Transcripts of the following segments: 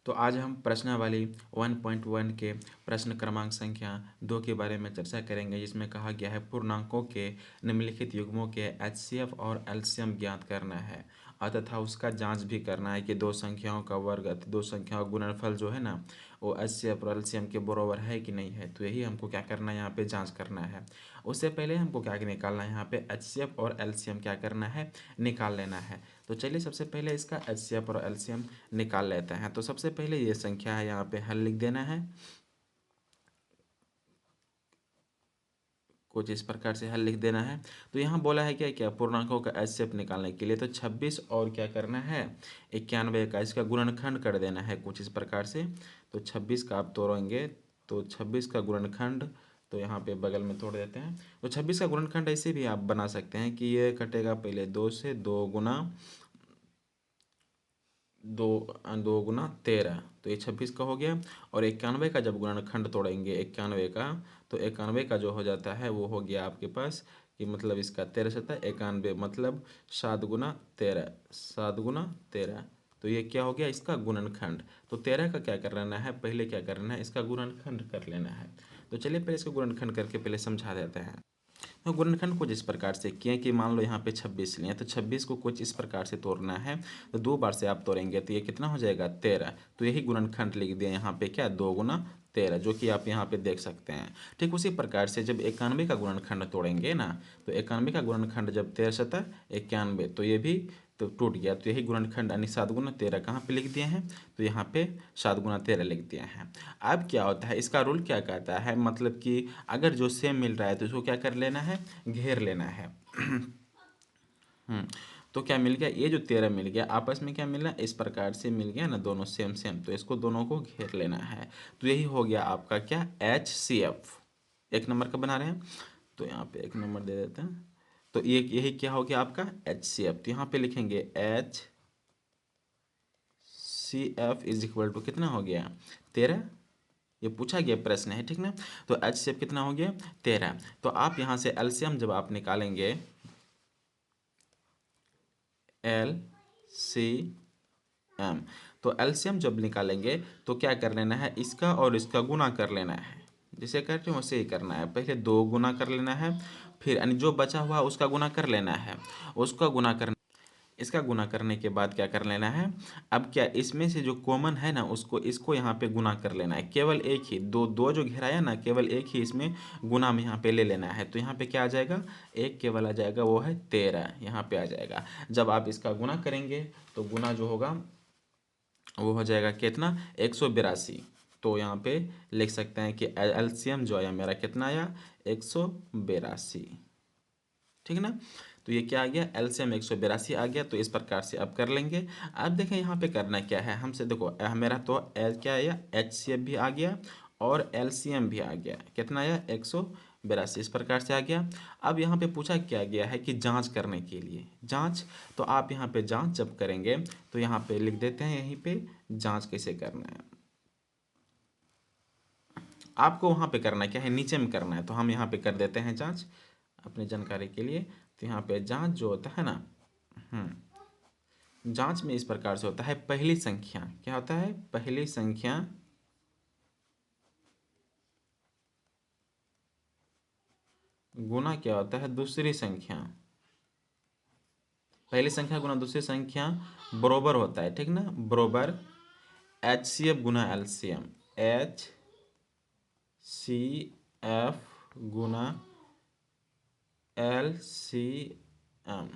तो आज हम प्रश्नावली 1.1 के प्रश्न क्रमांक संख्या 2 के बारे में चर्चा करेंगे, जिसमें कहा गया है पूर्णांकों के निम्नलिखित युग्मों के एचसीएफ और एलसीएम ज्ञात करना है तथा उसका जांच भी करना है कि दो संख्याओं का वर्ग अथवा दो संख्याओं का गुणनफल जो है ना वो एचसीएफ और एलसीएम के बराबर है कि नहीं है। तो यही हमको क्या करना है, यहाँ पे जांच करना है। उससे पहले हमको क्या निकालना है, यहाँ पे एचसीएफ और एलसीएम क्या करना है, निकाल लेना है। तो चलिए सबसे पहले इसका एचसीएफ और एलसीएम निकाल लेते हैं। तो सबसे पहले ये संख्या है, यहाँ पे हल लिख देना है। कुछ इस प्रकार से हल लिख देना है। तो यहाँ बोला है क्या क्या पूर्णांकों का एचसीएफ निकालने के लिए, तो 26 और क्या करना है 91 का इसका गुणनखंड कर देना है कुछ इस प्रकार से। तो 26 का आप तोड़ेंगे तो 26 का गुणनखंड, तो यहाँ पे बगल में तोड़ देते हैं। तो 26 का गुणनखंड ऐसे भी आप बना सकते हैं कि ये कटेगा पहले 2 से, 2 गुना 2 2 गुना 13, तो ये 26 का हो गया। और 91 का जब गुणनखंड तोड़ेंगे 91 का, तो 91 का जो हो जाता है वो हो गया आपके पास कि मतलब इसका 13 सतह 91, मतलब 7 गुना 13, 7 गुना 13। तो ये क्या हो गया इसका गुणनखंड। तो 13 का क्या कर लेना है, पहले क्या करना है इसका गुणनखंड कर लेना है। तो चलिए पहले इसको गुणनखंड करके पहले समझा देते हैं। तो गुणनखंड कुछ इस प्रकार से किए कि मान लो यहाँ पे 26 लिए, तो 26 को कुछ इस प्रकार से तोड़ना है। तो 2 बार से आप तोड़ेंगे तो ये कितना हो जाएगा 13। तो यही गुणनखंड लिख दिया यहाँ पे क्या 2 गुना 13, जो कि आप यहाँ पे देख सकते हैं। ठीक उसी प्रकार से जब 91 का गुणनखंड तोड़ेंगे ना, तो 91 का गुणनखंड जब 13 सतह 91, तो ये भी तो टूट गया। तो यही गुणनखंड यानी 7 गुना 13 कहाँ पे लिख दिए हैं, तो यहाँ पे 7 गुना 13 लिख दिए हैं। अब क्या होता है, इसका रूल क्या कहता है, मतलब कि अगर जो सेम मिल रहा है तो इसको क्या कर लेना है, घेर लेना है। तो क्या मिल गया, ये जो 13 मिल गया आपस में क्या मिला, इस प्रकार से मिल गया ना, दोनों सेम सेम, तो इसको दोनों को घेर लेना है। तो यही हो गया आपका क्या HCF, एक नंबर का बना रहे हैं। तो यहाँ पे एक नंबर दे देते हैं। तो ये यही क्या हो गया आपका HCF। तो यहाँ पे लिखेंगे HCF इज इक्वल टू कितना हो गया 13। ये पूछा गया प्रश्न है, ठीक ना। तो HCF कितना हो गया 13। तो आप यहाँ से एलसीएम जब आप निकालेंगे, LCM, तो एलसीएम जब निकालेंगे तो क्या कर लेना है, इसका और इसका गुना कर लेना है। जैसे करते हो वैसे ही करना है, पहले 2 गुना कर लेना है, फिर यानी जो बचा हुआ उसका गुना कर लेना है, उसका गुना करना, इसका गुना करने के बाद क्या कर लेना है, अब क्या इसमें से जो कॉमन है ना उसको इसको यहाँ पे गुना कर लेना है। केवल एक ही दो दो जो घेराया ना, केवल एक ही इसमें गुना में यहाँ पे ले लेना है। तो यहाँ पे क्या आ जाएगा, एक केवल आ जाएगा, वो है 13, यहाँ पे आ जाएगा। जब आप इसका गुना करेंगे तो गुना जो होगा वो हो जाएगा कितना 182। तो यहाँ पे लिख सकते हैं कि एलसीएम जो आया मेरा कितना आया 182, ठीक ना। तो ये क्या आ गया, एलसीएम 182 आ गया। तो इस प्रकार से अब कर लेंगे। अब देखें यहाँ पे करना क्या है हमसे, देखो मेरा तो एल क्या आया HCF भी आ गया और LCM भी आ गया, कितना आया 182, इस प्रकार से आ गया। अब यहाँ पे पूछा क्या गया है कि जांच करने के लिए, जांच। तो आप यहाँ पे जांच जब करेंगे तो यहाँ पे लिख देते हैं, यहीं पे जांच कैसे करना है आपको वहाँ पे करना क्या है, नीचे में करना है। तो हम यहाँ पे कर देते हैं जांच अपनी जानकारी के लिए। तो यहाँ पे जांच जो होता है ना, जांच में इस प्रकार से होता है, पहली संख्या क्या होता है, पहली संख्या गुना क्या होता है दूसरी संख्या, पहली संख्या गुना दूसरी संख्या बरोबर होता है, ठीक ना, बरोबर HCF गुना LCM, HCF गुना LCM,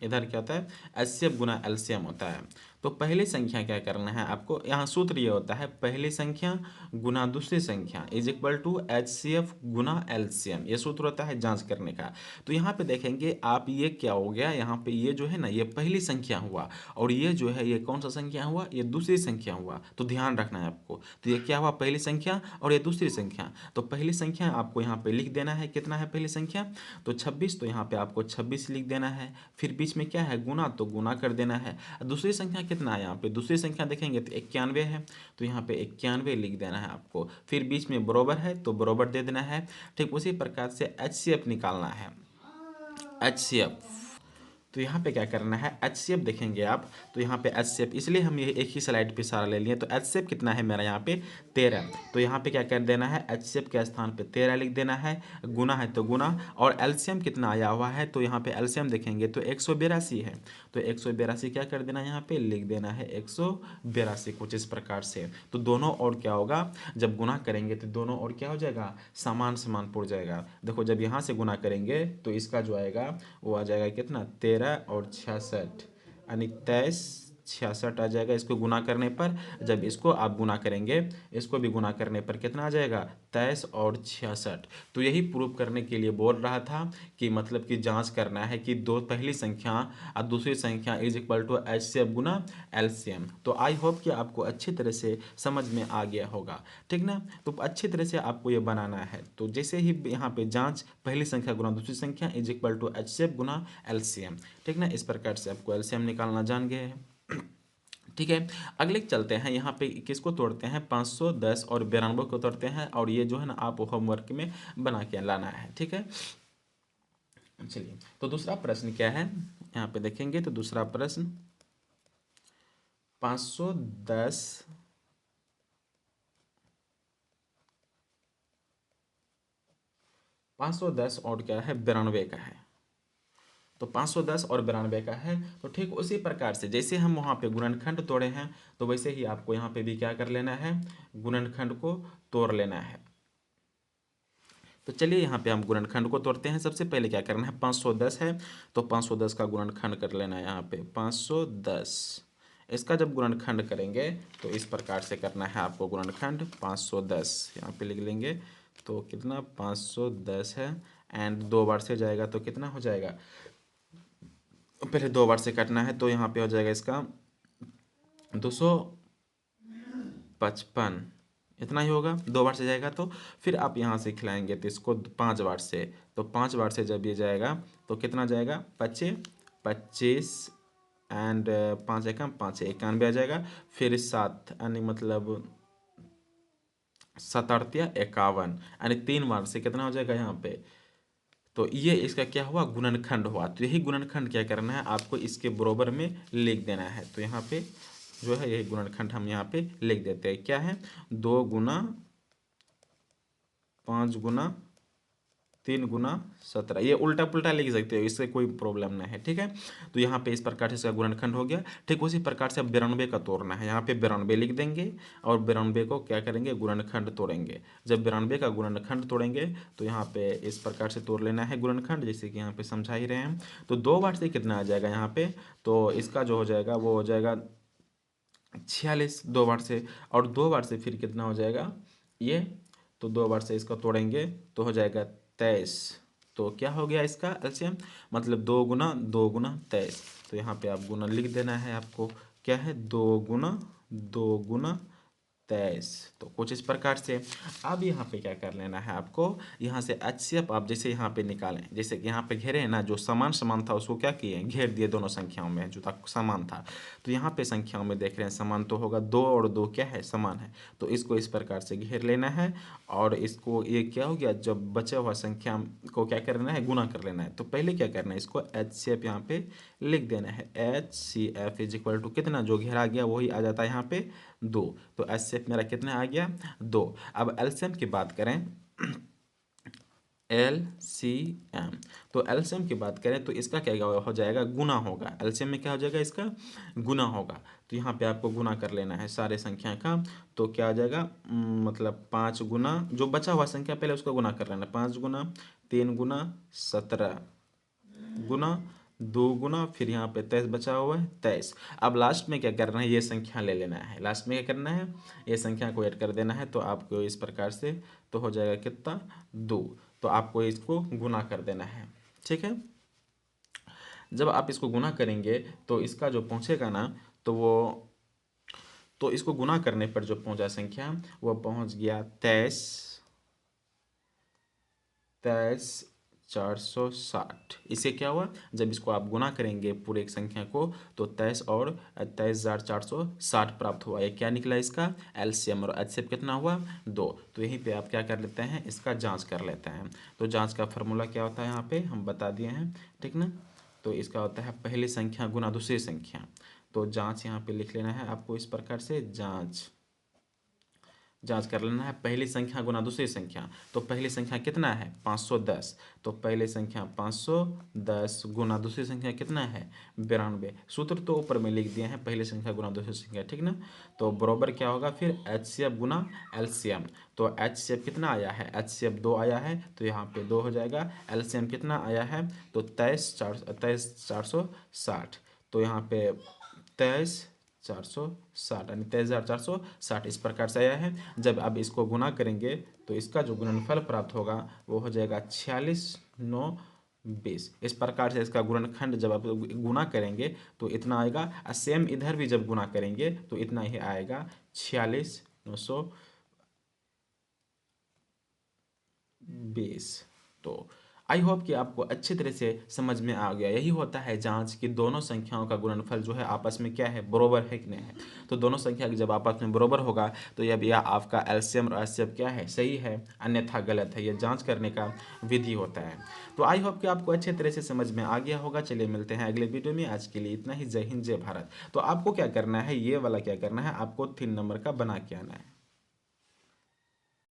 इधर क्या होता है HCF गुना LCM होता है। तो पहली संख्या क्या करना है आपको, यहाँ सूत्र ये होता है पहली संख्या गुना दूसरी संख्या इज इक्वल टू HCF गुना LCM, ये सूत्र होता है जांच करने का। तो यहाँ पे देखेंगे आप, ये क्या हो गया, यहाँ पे ये जो है ना ये पहली संख्या हुआ, और ये जो है ये कौन सा संख्या हुआ, ये दूसरी संख्या हुआ। तो ध्यान रखना है आपको। तो ये क्या हुआ पहली संख्या और ये दूसरी संख्या। तो पहली संख्या आपको यहाँ पे लिख देना है, कितना है पहली संख्या, तो 26, तो यहाँ पे आपको 26 लिख देना है। फिर बीच में क्या है गुना, तो गुना कर देना है। दूसरी संख्या कितना है, यहाँ पे दूसरी संख्या देखेंगे तो 91 है, तो यहाँ पे 91 लिख देना है आपको। फिर बीच में बरोबर है तो बरोबर दे देना है। ठीक उसी प्रकार से HCF निकालना है, HCF। तो यहाँ पे क्या करना है, HCF देखेंगे आप, तो यहाँ पे HCF, इसलिए हम ये एक ही स्लाइड पे सारा ले लिए। तो HCF कितना है मेरा यहाँ पे 13, तो यहाँ पे क्या कर देना है, HCF के स्थान पे 13 लिख देना है, गुना है तो गुना, और LCM कितना आया हुआ है, तो यहाँ पे LCM देखेंगे तो 182 है, तो 182 क्या कर देना है, यहाँ पे लिख देना है 182, कुछ इस प्रकार से। तो दोनों और क्या होगा, जब गुना करेंगे तो दोनों और क्या हो जाएगा, समान समान पड़ जाएगा। देखो जब यहाँ से गुना करेंगे तो इसका जो आएगा वो आ जाएगा कितना, 13 और 66, यानी 23 66 आ जाएगा इसको गुना करने पर। जब इसको आप गुना करेंगे, इसको भी गुना करने पर कितना आ जाएगा, 23 और 66। तो यही प्रूव करने के लिए बोल रहा था कि मतलब कि जांच करना है कि दो पहली संख्या और दूसरी संख्या इज इक्वल टू HCF गुना LCM। तो आई होप कि आपको अच्छी तरह से समझ में आ गया होगा, ठीक ना। तो अच्छी तरह से आपको ये बनाना है। तो जैसे ही यहाँ पे जांच पहली संख्या गुना दूसरी संख्या इज इक्वल टू HCF गुना LCM, ठीक ना। इस प्रकार से आपको LCM निकालना जान गए हैं, ठीक है। अगले चलते हैं, यहाँ पे किसको तोड़ते हैं, 510 और 92 को तोड़ते हैं, और ये जो है ना आप होमवर्क में बना के लाना है, ठीक है। चलिए, तो दूसरा प्रश्न क्या है, यहाँ पे देखेंगे तो दूसरा प्रश्न 510 510 और क्या है, 92 का है। तो 510 और 92 का है। तो ठीक उसी प्रकार से जैसे हम वहाँ पे गुणनखंड तोड़े हैं, तो वैसे ही आपको यहाँ पे भी क्या कर लेना है, गुणनखंड को तोड़ लेना है। तो चलिए यहाँ पे हम गुणनखंड को तोड़ते हैं। सबसे पहले क्या करना है, 510 है तो 510 का गुणनखंड कर लेना है। यहाँ पे 510, इसका जब गुणनखंड करेंगे तो इस प्रकार से करना है आपको गुणनखंड। 510 यहाँ पे लिख लेंगे, तो कितना 510 है, एंड 2 बार से जाएगा तो कितना हो जाएगा, पहले 2 बार से काटना है, तो यहाँ पे हो जाएगा इसका 255, इतना ही होगा। 2 बार से जाएगा तो फिर आप यहाँ से खिलाएंगे तो इसको 5 बार से, तो 5 बार से जब ये जाएगा तो कितना जाएगा, 25 25, एंड 5 एकम 5 91 आ जाएगा। फिर 7 यानी मतलब 7 8 51, यानी 3 बार से कितना हो जाएगा यहाँ पे। तो ये इसका क्या हुआ, गुणनखंड हुआ। तो यही गुणनखंड क्या करना है आपको, इसके बराबर में लिख देना है। तो यहाँ पे जो है यही गुणनखंड हम यहाँ पे लिख देते हैं, क्या है, 2 गुना 5 गुना 3 गुना 17, ये उल्टा पुल्टा लिख सकते हो, इससे कोई प्रॉब्लम नहीं है, ठीक है। तो यहाँ पे इस प्रकार से इसका गुणनखंड हो गया। ठीक उसी प्रकार से अब 92 का तोड़ना है, यहाँ पे 92 लिख देंगे, और 92 को क्या करेंगे, गुणनखंड तोड़ेंगे। जब 92 का गुणनखंड तोड़ेंगे तो यहाँ पे इस प्रकार से तोड़ लेना है गुणनखंड, जैसे कि यहाँ पे समझा ही रहे हैं। तो 2 बार से कितना आ जाएगा यहाँ पे, तो इसका जो हो जाएगा वो हो जाएगा 46 2 बार से, और 2 बार से फिर कितना हो जाएगा ये, तो 2 बार से इसको तोड़ेंगे तो हो जाएगा 23। तो क्या हो गया इसका एलसीएम, मतलब 2 गुना 23। तो यहाँ पे आप गुना लिख देना है आपको, क्या है, 2 गुना 23। तो कुछ इस प्रकार से। अब यहाँ पे क्या कर लेना है आपको, यहाँ से HCF आप जैसे यहाँ पे निकालें, जैसे कि यहाँ पे घेरे हैं ना, जो समान समान था उसको क्या किए, घेर दिए दोनों संख्याओं में जो था समान था। तो यहाँ पे संख्याओं में देख रहे हैं समान तो होगा, 2 और 2 क्या है, समान है। तो इसको इस प्रकार से घेर लेना है, और इसको ये क्या हो गया, जब बचा हुआ संख्या को क्या करना है, गुना कर लेना है। तो पहले क्या करना है, इसको HCF यहाँ पे लिख देना है। HCF इज इक्वल टू कितना, जो घेरा गया वही आ जाता है यहाँ पे 2। तो HCF मेरा कितना आ गया, 2। अब LCM की बात करें, LCM, तो LCM की बात करें तो इसका क्या हो जाएगा, गुना होगा। LCM में क्या हो जाएगा, इसका गुना होगा। तो यहाँ पे आपको गुना कर लेना है सारे संख्या का। तो क्या आ जाएगा, मतलब 5 गुना, जो बचा हुआ संख्या पहले उसका गुना कर लेना, 5 गुना 3 गुना 17 गुना 2 गुना, फिर यहाँ पे 23 बचा हुआ है 23। अब लास्ट में क्या करना है, ये संख्या ले लेना है। लास्ट में क्या करना है, ये संख्या को ऐड कर देना है। तो आपको इस प्रकार से तो हो जाएगा कितना, 2। तो आपको इसको गुना कर देना है, ठीक है। जब आप इसको गुना करेंगे तो इसका जो पहुँचेगा ना, तो वो, तो इसको गुना करने पर जो पहुँचा संख्या वो पहुँच गया 23 460। इससे क्या हुआ, जब इसको आप गुना करेंगे पूरे एक संख्या को, तो 23 और 23,460 प्राप्त हुआ। ये क्या निकला इसका LCM, और HCF कितना हुआ, 2। तो यहीं पे आप क्या कर लेते हैं, इसका जांच कर लेते हैं। तो जांच का फॉर्मूला क्या होता है यहाँ पे हम बता दिए हैं, ठीक ना। तो इसका होता है पहली संख्या गुना दूसरी संख्या। तो जांच यहाँ पे लिख लेना है आपको इस प्रकार से, जांच कर लेना है पहली संख्या गुना दूसरी संख्या। तो पहली संख्या कितना है 510, तो पहली संख्या 510 गुना दूसरी संख्या कितना है 92। सूत्र तो ऊपर में लिख दिए हैं, पहली संख्या गुना दूसरी संख्या, ठीक ना। तो बराबर क्या होगा फिर HCF गुना LCM। तो HCF कितना आया है, HCF 2 आया है, तो यहाँ पे 2 हो जाएगा। LCM कितना आया है, तो 23,460। तो यहाँ पे 23,460 यानी 23,460 इस प्रकार से आया है। जब अब इसको गुना करेंगे तो इसका जो गुणनफल प्राप्त होगा वो हो जाएगा 46,920। इस प्रकार से इसका गुणनखंड जब आप गुना करेंगे तो इतना आएगा, और सेम इधर भी जब गुना करेंगे तो इतना ही आएगा 46,920। तो आई होप कि आपको अच्छी तरह से समझ में आ गया। यही होता है जांच कि दोनों संख्याओं का गुणनफल जो है आपस में क्या है, बराबर है कि नहीं है। तो दोनों संख्या की जब आपस में बराबर होगा तो अब यह आपका एलसीएम और एचसीएफ क्या है, सही है, अन्यथा गलत है। यह जांच करने का विधि होता है। तो आई होप कि आपको अच्छे तरह से समझ में आ गया होगा। चलिए मिलते हैं अगले वीडियो में, आज के लिए इतना ही। जय हिंद, जय भारत। तो आपको क्या करना है, ये वाला क्या करना है, आपको 3 नंबर का बना के आना है।